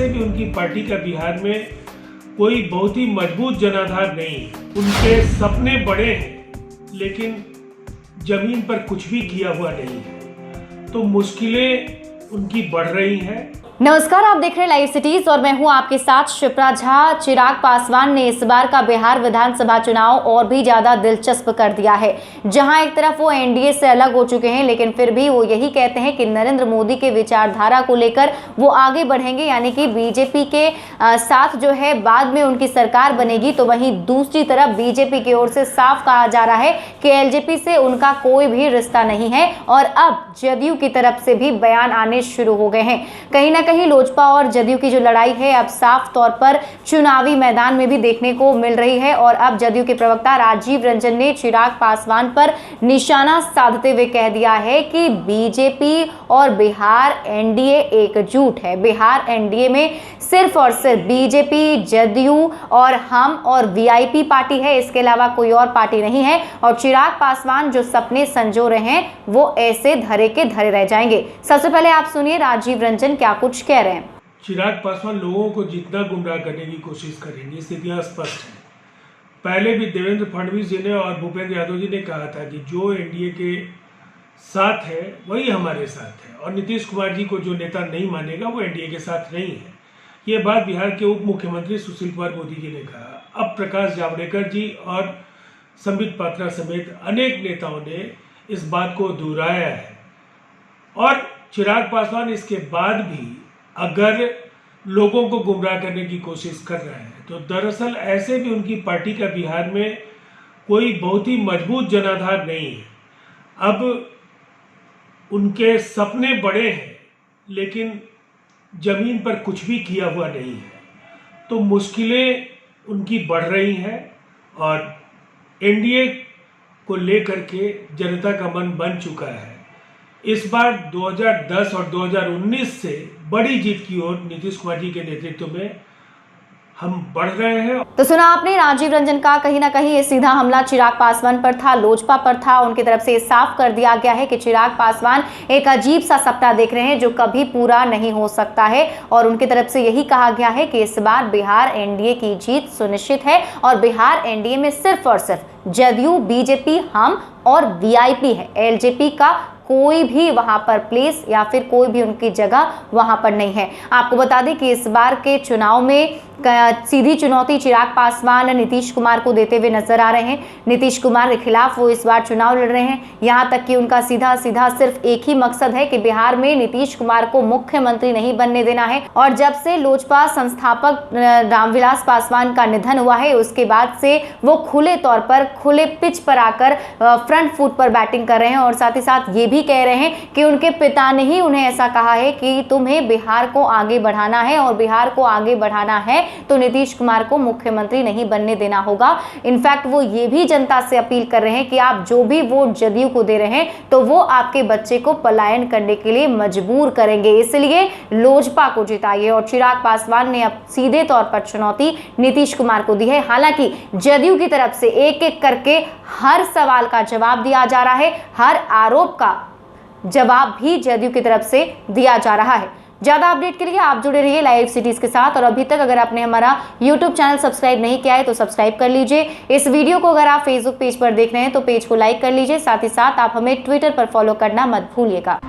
ऐसे भी उनकी पार्टी का बिहार में कोई बहुत ही मजबूत जनाधार नहीं है। उनके सपने बड़े हैं लेकिन जमीन पर कुछ भी किया हुआ नहीं है, तो मुश्किलें उनकी बढ़ रही हैं। नमस्कार, आप देख रहे हैं लाइव सिटीज और मैं हूं आपके साथ शिप्रा झा। चिराग पासवान ने इस बार का बिहार विधानसभा चुनाव और भी ज्यादा दिलचस्प कर दिया है। जहां एक तरफ वो एनडीए से अलग हो चुके हैं, लेकिन फिर भी वो यही कहते हैं कि नरेंद्र मोदी के विचारधारा को लेकर वो आगे बढ़ेंगे, यानी कि बीजेपी के साथ जो है बाद में उनकी सरकार बनेगी। तो वहीं दूसरी तरफ बीजेपी की ओर से साफ कहा जा रहा है कि एलजेपी से उनका कोई भी रिश्ता नहीं है और अब जदयू की तरफ से भी बयान आने शुरू हो गए हैं। कहीं ना कहीं लोजपा और जदयू की जो लड़ाई है अब साफ तौर पर चुनावी मैदान में भी देखने को मिल रही है। और अब जदयू के प्रवक्ता राजीव रंजन ने चिराग पासवान पर निशाना साधते हुए कह दिया है कि बीजेपी और बिहार एनडीए एकजुट है। बिहार एनडीए में सिर्फ और सिर्फ बीजेपी, जदयू और हम और वीआईपी पार्टी है, इसके अलावा कोई और पार्टी नहीं है। और चिराग पासवान जो सपने संजो रहे हैं वो ऐसे धरे के धरे रह जाएंगे। सबसे पहले आप सुनिए राजीव रंजन क्या कुछ कह रहे हैं। चिराग पासवान लोगों को जितना गुमराह करने की कोशिश करेंगे, स्थितियां स्पष्ट हैं। पहले भी देवेंद्र फडणवीस जी ने और भूपेंद्र यादव जी ने कहा था कि जो एनडीए के साथ है वही हमारे साथ है, और नीतीश कुमार जी को जो नेता नहीं मानेगा वो एनडीए के साथ नहीं है। ये बात बिहार के उप मुख्यमंत्री सुशील कुमार मोदी जी ने कहा। अब प्रकाश जावड़ेकर जी और संबित पात्रा समेत अनेक नेताओं ने इस बात को दोहराया है। और चिराग पासवान इसके बाद भी अगर लोगों को गुमराह करने की कोशिश कर रहे हैं, तो दरअसल ऐसे भी उनकी पार्टी का बिहार में कोई बहुत ही मजबूत जनाधार नहीं है। अब उनके सपने बड़े हैं लेकिन जमीन पर कुछ भी किया हुआ नहीं है, तो मुश्किलें उनकी बढ़ रही हैं। और एनडीए को लेकर के जनता का मन बन चुका है। इस बार 2010 और 2019 से बड़ी जीत की ओर नीतीश कुमार जी के नेतृत्व में हम बढ़ रहे हैं। तो सुना आपने राजीव रंजन का, कहीं ना कहीं ये सीधा हमला चिराग पासवान पर था, लोजपा पर था। उनकी तरफ से साफ कर दिया गया है कि चिराग पासवान एक अजीब सा सपना देख रहे हैं जो कभी पूरा नहीं हो सकता है। और उनकी तरफ से यही कहा गया है कि इस बार बिहार एनडीए की जीत सुनिश्चित है और बिहार एनडीए में सिर्फ और सिर्फ जदयू, बीजेपी, हम और वीआईपी है। एलजेपी का कोई भी वहां पर प्लेस या फिर कोई भी उनकी जगह वहां पर नहीं है। आपको बता दें कि इस बार के चुनाव में सीधी चुनौती चिराग पासवान नीतीश कुमार को देते हुए नजर आ रहे हैं। नीतीश कुमार के खिलाफ वो इस बार चुनाव लड़ रहे हैं। यहां तक कि उनका सीधा सीधा सिर्फ एक ही मकसद है कि बिहार में नीतीश कुमार को मुख्यमंत्री नहीं बनने देना है। और जब से लोजपा संस्थापक रामविलास पासवान का निधन हुआ है, उसके बाद से वो खुले तौर पर खुले पिच पर आकर फ्रंट फुट पर बैटिंग कर रहे हैं। और साथ ही साथ ये भी कह रहे हैं कि उनके पिता ने ही उन्हें ऐसा कहा है कि तुम्हें बिहार को आगे बढ़ाना है और बिहार को आगे बढ़ाना है तो नीतीश कुमार को मुख्यमंत्री नहीं बनने देना होगा। इनफैक्ट वो ये भी जनता से अपील कर रहे हैं कि आप जो भी वोट जदयू को दे रहे हैं तो वो आपके बच्चे को पलायन करने के लिए मजबूर करेंगे, इसलिए लोजपा को जिताइए। और चिराग पासवान ने अब सीधे तौर पर चुनौती नीतीश कुमार को दी है। हालांकि जदयू की तरफ से एक एक करके हर सवाल का जवाब दिया जा रहा है, हर आरोप का जवाब भी जदयू की तरफ से दिया जा रहा है। ज्यादा अपडेट के लिए आप जुड़े रहिए लाइव सिटीज के साथ। और अभी तक अगर आपने हमारा यूट्यूब चैनल सब्सक्राइब नहीं किया है तो सब्सक्राइब कर लीजिए। इस वीडियो को अगर आप फेसबुक पेज पर देख रहे हैं तो पेज को लाइक कर लीजिए। साथ ही साथ आप हमें ट्विटर पर फॉलो करना मत भूलिएगा।